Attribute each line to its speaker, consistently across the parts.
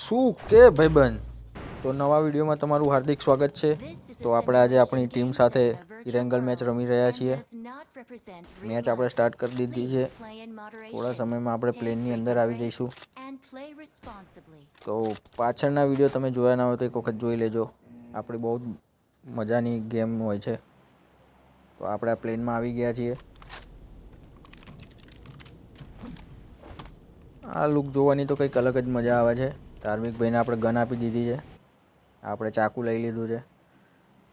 Speaker 1: શું કે ભાઈબંધ, તો નવા વિડીયોમાં તમારું હાર્દિક સ્વાગત છે. તો આપણે આજે આપણી ટીમ સાથે ઇરેંગલ મેચ રમી રહ્યા છીએ. મેચ આપણે સ્ટાર્ટ કરી દીધી છે. થોડા સમયમાં આપણે પ્લેનની અંદર આવી જઈશું. તો પાછળના વિડીયો તમે જોયા ના હોય તો એક વખત જોઈ લેજો. આપણી બહુ મજાની ગેમ હોય છે. તો આપણે આ પ્લેનમાં આવી ગયા છીએ. આ લુક જોવાની તો કંઈક અલગ જ મજા આવે છે. ધાર્મિકભાઈને આપણે ગન આપી દીધી છે. આપણે ચાકુ લઈ લીધું છે.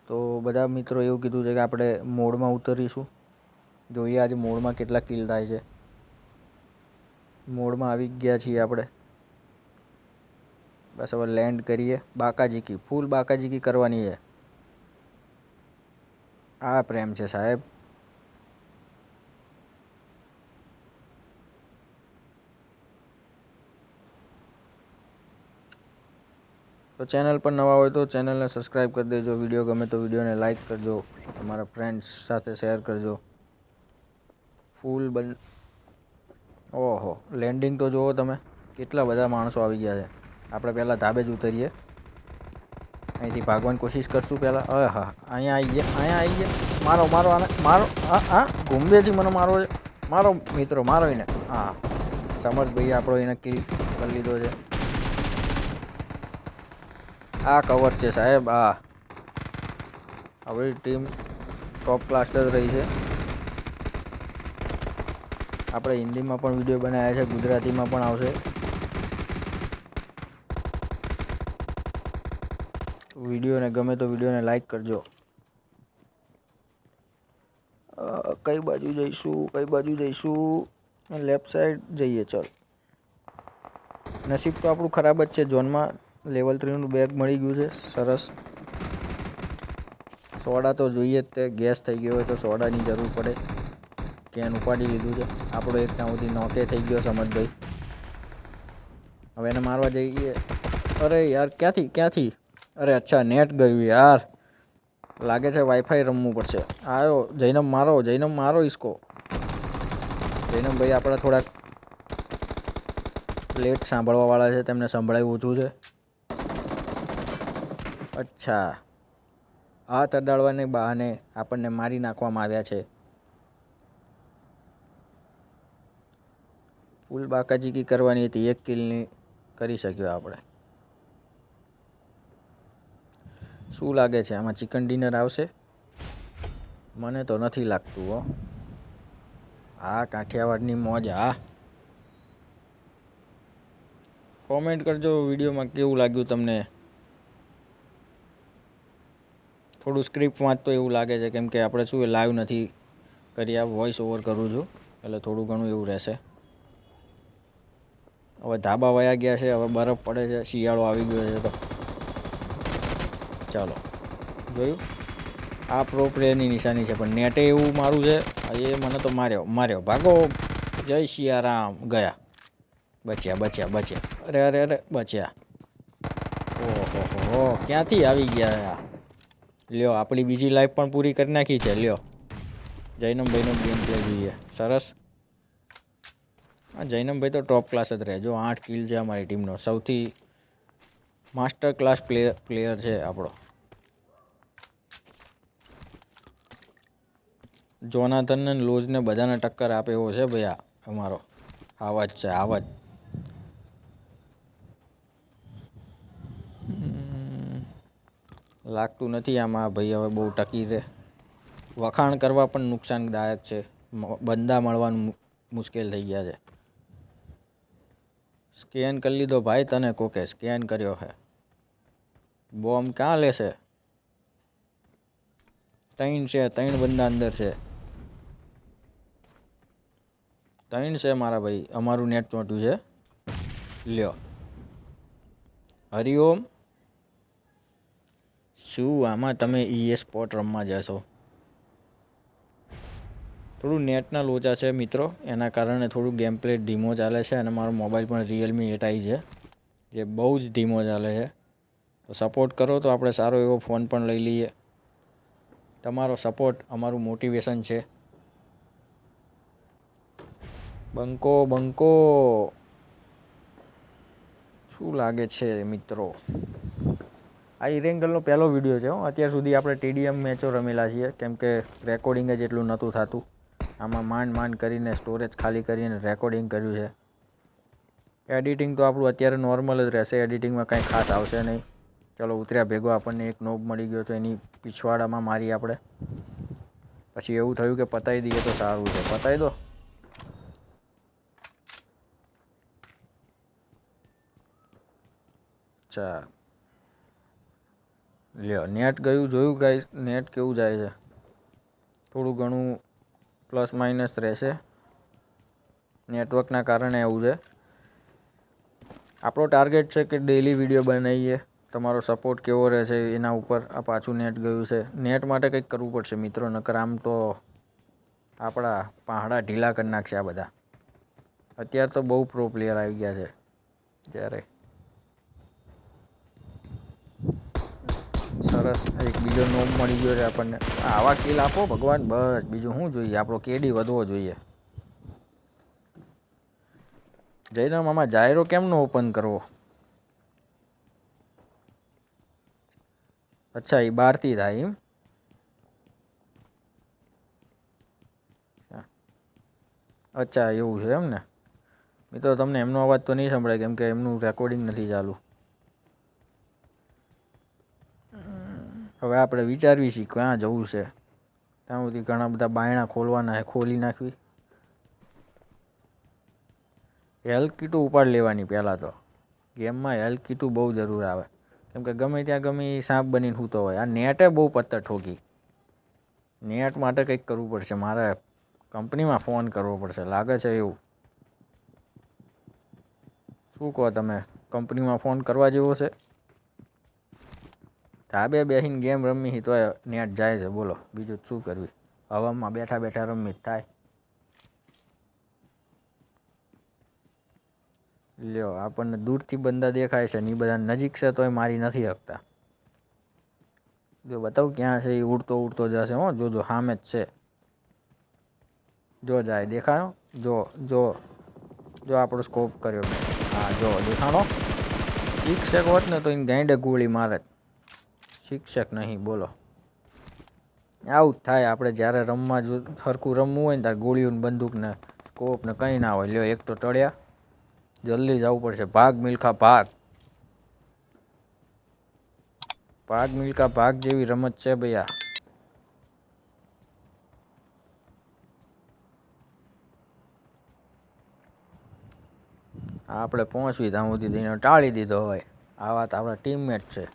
Speaker 1: તો બધા મિત્રો એવું કીધું છે કે આપણે મોડમાં ઉતરીશું. જોઈએ આજે મોડમાં કેટલા કિલ થાય છે. મોડમાં આવી ગયા છીએ આપણે. બસ હવે લેન્ડ કરીએ. બાકાજીકી ફૂલ બાકાજીકી કરવાની છે. આ પ્રેમ છે સાહેબ. તો ચેનલ પર નવા હોય તો ચેનલને સબસ્ક્રાઈબ કરી દેજો. વિડીયો ગમે તો વિડીયોને લાઈક કરજો. તમારા ફ્રેન્ડ્સ સાથે શેર કરજો. ફૂલ ઓહો, લેન્ડિંગ તો જુઓ તમે. કેટલા બધા માણસો આવી ગયા છે. આપણે પહેલાં ધાબે જ ઉતરીએ. અહીંથી ભાગવાની કોશિશ કરશું પહેલાં. હા, અહીંયા આવી ગયા. મારો આને મારો. હા, ગુંબેથી મને મારો છે. મારો મિત્રો મારો એને. હા, સમર્થભાઈ આપણો એને કિલ કરી લીધો છે. આ કવર છે સાહેબ. આપણી ટીમ ટોપ ક્લાસ જ રહી છે. આપણે હિન્દીમાં પણ વિડીયો બનાવ્યા છે, ગુજરાતીમાં પણ આવશે. વિડીયોને ગમે તો વિડીયોને લાઈક કરજો. કઈ બાજુ જઈશું? લેફ્ટ સાઈડ જઈએ. ચાલ, નસીબ તો આપણું ખરાબ જ છે. ઝોનમાં લેવલ 3નું બેગ મળી ગયું છે. સરસ. સોડા તો જોઈએ જ. તે ગેસ થઈ ગયો હોય તો સોડાની જરૂર પડે. કેન ઉપાડી લીધું છે. આપણો એક ત્યાં સુધી નોકે થઈ ગયો સમજભાઈ. હવે એને મારવા જઈએ. અરે યાર, ક્યાંથી? અરે અચ્છા, નેટ ગયું યાર. લાગે છે વાઈફાઈ રમવું પડશે. આવ્યો જૈનમ મારો ઈસકો. જૈનમભાઈ આપણા થોડાક લેટ સાંભળવાવાળા છે. તેમને સંભળાયું ઓછું છે. અચ્છા, હાથ અડાડવાને બહાને આપણને મારી નાખવામાં આવ્યા છે. ફૂલ બાકાજીકી કરવાની હતી. એક કિલની કરી શક્યો આપણે. શું લાગે છે આમાં ચિકન ડિનર આવશે? મને તો નથી લાગતું હો. હા, કાઠિયાવાડની મોજ. હા, કોમેન્ટ કરજો વિડીયોમાં કેવું લાગ્યું તમને. થોડું સ્ક્રિપ્ટ વાંચતો એવું લાગે છે, કેમ કે આપણે શું લાઈવ નથી કરી, આ વોઇસ ઓવર કરું છું, એટલે થોડું ઘણું એવું રહેશે. હવે ધાબા વયા ગયા છે. હવે બરફ પડે છે. શિયાળો આવી ગયો છે. તો ચાલો, જોયું? આ પ્રો પ્લેયરની નિશાની છે. પણ નેટે એવું મારું છે. એ મને તો માર્યો. ભાગો. જય સિયારામ. ગયા. બચ્યા. અરે બચ્યા. ઓહો, ક્યાંથી આવી ગયા? લ્યો, આપણી બીજી લાઈફ પણ પૂરી કરી નાખી છે. લ્યો, જૈનમભાઈનો ગેમ પ્લે જોઈએ. સરસ. હા, જૈનમભાઈ તો ટોપ ક્લાસ જ રહે. જો 8 કિલ છે અમારી ટીમનો. સૌથી માસ્ટર ક્લાસ પ્લેયર છે આપણો. જોનાથન અને લોઝને બધાને ટક્કર આપે એવો છે ભાઈ. અમારો આવાજ છે. લાગતું નથી આમાં ભાઈ હવે બહુ ટકી રહે. વખાણ કરવા પણ નુકસાનદાયક છે. બંદા મળવાનું મુશ્કેલ થઈ ગયા છે. સ્કેન કરી લીધો ભાઈ. તને કોકે સ્કેન કર્યો છે. બોમ્બ ક્યાં લેશે? 3 છે. 3 બંદા અંદર છે. 3 છે મારા ભાઈ. અમારું નેટ ચોંટ્યું છે. લ્યો, હરિઓમ. શું આમાં તમે EA સ્પોર્ટ રમવા જશો? થોડું નેટના લોચા છે મિત્રો. એના કારણે થોડું ગેમ પ્લે ધીમો ચાલે છે. અને મારો મોબાઈલ પણ Realme 8i છે, જે બહુ જ ધીમો ચાલે છે. તો સપોર્ટ કરો તો આપણે સારો એવો ફોન પણ લઈ લઈએ. તમારો સપોર્ટ અમારું મોટિવેશન છે. બંકો. શું લાગે છે મિત્રો? આ ઇરેંગલનો પહેલો વિડીયો છે. અત્યાર સુધી આપણે TDM મેચો રમેલા છીએ, કેમ કે રેકોર્ડિંગ જ એટલું નહોતું થતું. આમાં માંડ કરીને સ્ટોરેજ ખાલી કરીને રેકોર્ડિંગ કર્યું છે. એડિટિંગ તો આપણું અત્યારે નોર્મલ જ રહેશે, એડિટિંગમાં કંઈ ખાસ આવશે નહીં. ચલો ઉતર્યા ભેગો આપણને એક નોબ મળી ગયો છે, એની પીછવાડામાં મારી આપણે. પછી એવું થયું કે પતાવી દઈએ તો સારું છે. પતાવી દો. અચ્છા લ્યો, નેટ ગયું જોયું ગાઈસ? નેટ કેવું જાય છે? થોડું ઘણું પ્લસ માઇનસ રહેશે, નેટવર્કના કારણે એવું છે. આપણો ટાર્ગેટ છે કે ડેઈલી વિડીયો બનાવીએ. તમારો સપોર્ટ કેવો રહે છે એના ઉપર. આ પાછું નેટ ગયું છે. નેટ માટે કંઈક કરવું પડશે મિત્રો, નકર આમ તો આપણા પહાડા ઢીલા કરી નાખશે આ બધા. અત્યારે તો બહુ પ્રો પ્લેયર આવી ગયા છે. ત્યારે સરસ એક બીજો નોમ મળી ગયો છે આપણને. આવા કિલ આપો ભગવાન, બસ બીજું શું જોઈએ? આપણો કેડી વધવો જોઈએ. જયરામ, આમાં જાયરો કેમનો ઓપન કરવો? અચ્છા, એ બહારથી થાય એમ? અચ્છા એવું છે એમ ને. મિત્રો તમને એમનો અવાજ તો નહીં સંભળાય, કેમ કે એમનું રેકોર્ડિંગ નથી ચાલુ. હવે આપણે વિચારવી છીએ ક્યાં જવું છે. ત્યાં સુધી ઘણા બધા બાયણા ખોલવાના છે, ખોલી નાખવી. હેલ્થ કીટું ઉપાડ લેવાની પહેલાં તો. ગેમમાં હેલ્થ કીટું બહુ જરૂર આવે, કેમ કે ગમે ત્યાં ગમે સાપ બનીને સૂતો હોય. આ નેટે બહુ પત્તર ઠોકી. નેટ માટે કંઈક કરવું પડશે. મારે કંપનીમાં ફોન કરવો પડશે લાગે છે એવું. શું કહો તમે? કંપનીમાં ફોન કરવા જેવો છે? ધાબે બેસીને ગેમ રમી તો નેટ જાય છે, બોલો બીજું શું કરવી? હવામાં બેઠા બેઠા રમી થાય. લ્યો, આપણને દૂરથી બંદા દેખાય છે ને એ બધા નજીક છે તો એ મારી નથી શકતા. જો બતાવું ક્યાં છે એ. ઉડતો ઉડતો જશે. જોજો સામે જ છે. જો જાય, દેખાયો? જો જો જો આપણો સ્કોપ કર્યો. હા જો દેખાણો. શિક્ષક હોત ને તો એને ગાંડે ગોળી મારે. શિક્ષક નહીં, બોલો. આવું જ થાય. આપણે જ્યારે રમવા સરખું રમવું હોય ને ત્યારે ગોળીઓને બંદૂકને સ્કોપ ને કંઈ ના હોય. લ્યો, એક તો ટળ્યા. જલ્દી જવું પડશે. ભાગ મિલ્ખા ભાગ. ભાગ મિલ્ખા ભાગ જેવી રમત છે ભૈયા. આપણે પહોંચવી ત્યાં સુધી તેને ટાળી દીધો હોય. આ વાત આપણા ટીમમેટ છે.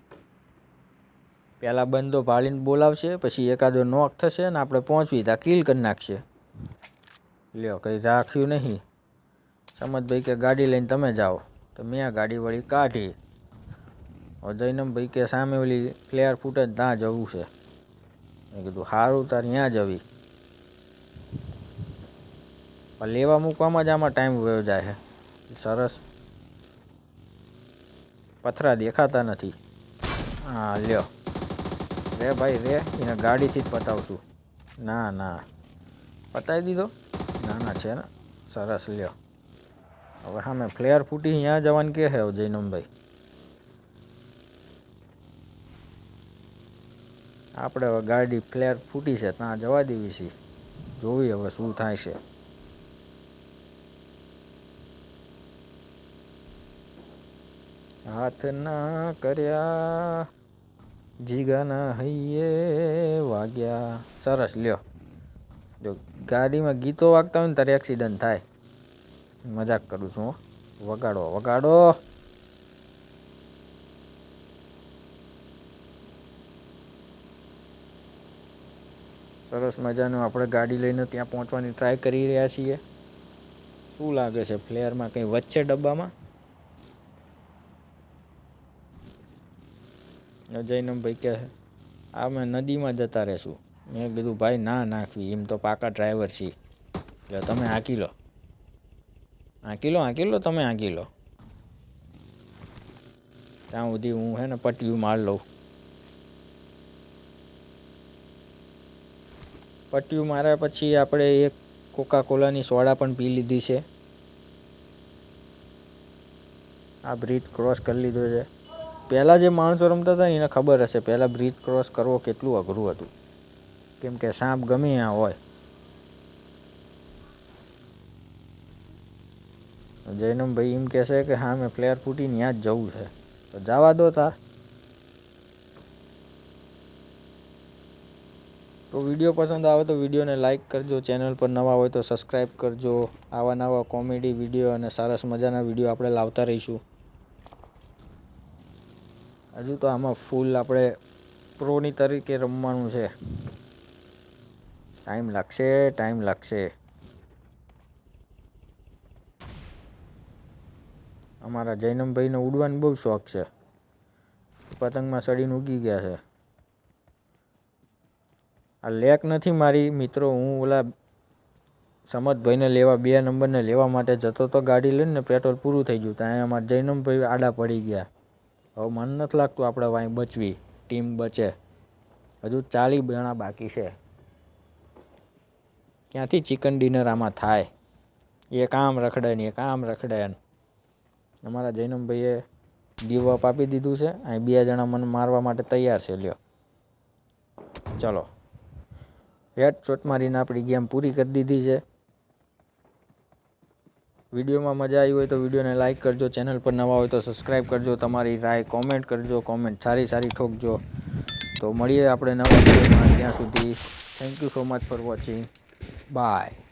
Speaker 1: પહેલાં બંદો ભાળીને બોલાવશે, પછી એકાદો નોક થશે ને આપણે પહોંચવી ત્યાં કિલ કરી નાખશે. લ્યો, કંઈ રાખ્યું નહીં. સમજભાઈ કે ગાડી લઈને તમે જાઓ, તો મેં ગાડી વળી કાઢી. જૈનમભાઈ કે સામે ઓલી પ્લેયર ફૂટે ત્યાં જવું છે. મેં કીધું સારું, તાર ત્યાં જવી. લેવા મૂકવામાં જ આમાં ટાઈમ વયો જાય છે. સરસ. પથરા દેખાતા નથી. હા લ્યો, રે ભાઈ રે. એને ગાડીથી જ પતાવશું. ના ના, પતાવી દીધો. ના છે ને. સરસ લ્યો. હવે સામે ફ્લેયર ફૂટી ત્યાં જવાનું કે છે જૈનમભાઈ? આપણે હવે ગાડી ફ્લેર ફૂટી છે ત્યાં જવા દેવી છે. જોવી હવે શું થાય છે. હાથ ના કર્યા જીગાના હૈયે વાગ્યા. સરસ લ્યો. જો ગાડીમાં ગીતો વાગતા હોય ને ત્યારે એક્સિડન્ટ થાય. મજાક કરું છું. વગાડો વગાડો. સરસ મજાનું આપણે ગાડી લઈને ત્યાં પહોંચવાની ટ્રાય કરી રહ્યા છીએ. શું લાગે છે ફ્લેયરમાં કંઈ વચ્ચે ડબ્બામાં? જૈનમભાઈ કહે અમે નદીમાં જતા રહેશું. મેં કીધું ભાઈ ના નાખવી, એમ તો પાકા ડ્રાઈવર છીએ. એટલે તમે હાંકી લો. હાંકી લો તમે હાંકી લો. ત્યાં સુધી હું હે ને પટ્ટીયું માર લઉં. પટ્ટીયું માર્યા પછી આપણે એક કોકા કોલાની સોડા પણ પી લીધી છે. આ બ્રિજ ક્રોસ કરી લીધો છે. પહેલાં જે માણસો રમતા હતા ને એને ખબર હશે પહેલાં બ્રિજ ક્રોસ કરવો કેટલું અઘરું હતું, કેમ કે સાપ ગમે ત્યાં હોય. જૈનમભાઈ એમ કહેશે કે હા મેં પ્લેયર ફૂટીને ત્યાં જ જવું છે, તો જવા દો તાર. તો વિડીયો પસંદ આવે તો વિડીયોને લાઇક કરજો, ચેનલ પર નવા હોય તો સબસ્ક્રાઈબ કરજો. આવા નવા કોમેડી વિડીયો અને સરસ મજાના વિડીયો આપણે લાવતા રહીશું. હજુ તો આમાં ફૂલ આપણે પ્રોની તરીકે રમવાનું છે. ટાઈમ લાગશે. અમારા જૈનમભાઈને ઉડવાનો બહુ શોખ છે. પતંગમાં સડીને ઉગી ગયા છે. આ લેક નથી મારી મિત્રો, હું ઓલા સમતભાઈને લેવા 2 નંબરને લેવા માટે જતો તો ગાડી લઈને ને પેટ્રોલ પૂરું થઈ ગયું. ત્યાં અમારા જૈનમભાઈ આડા પડી ગયા. હવે મને નથી લાગતું આપણે વાંઈ બચવી, ટીમ બચે. હજુ 40 જણા બાકી છે. ક્યાંથી ચિકન ડિનર આમાં થાય? એક આમ રખડે ને એક આમ રખડે. અમારા જૈનમભાઈએ ગીવ અપ આપી દીધું છે. અહીં 2 જણા મને મારવા માટે તૈયાર છે. લ્યો ચલો, હેડશોટ મારીને આપણી ગેમ પૂરી કરી દીધી છે. વિડીયોમાં મજા આવી હોય તો વિડીયોને લાઇક કરજો, ચેનલ પર નવા હોય તો સબસ્ક્રાઈબ કરજો, તમારી રાય કોમેન્ટ કરજો, કોમેન્ટ સારી ઠોકજો. તો મળીએ આપણે નવા વિડીયોમાં. ત્યાં સુધી thank you so much for watching. By.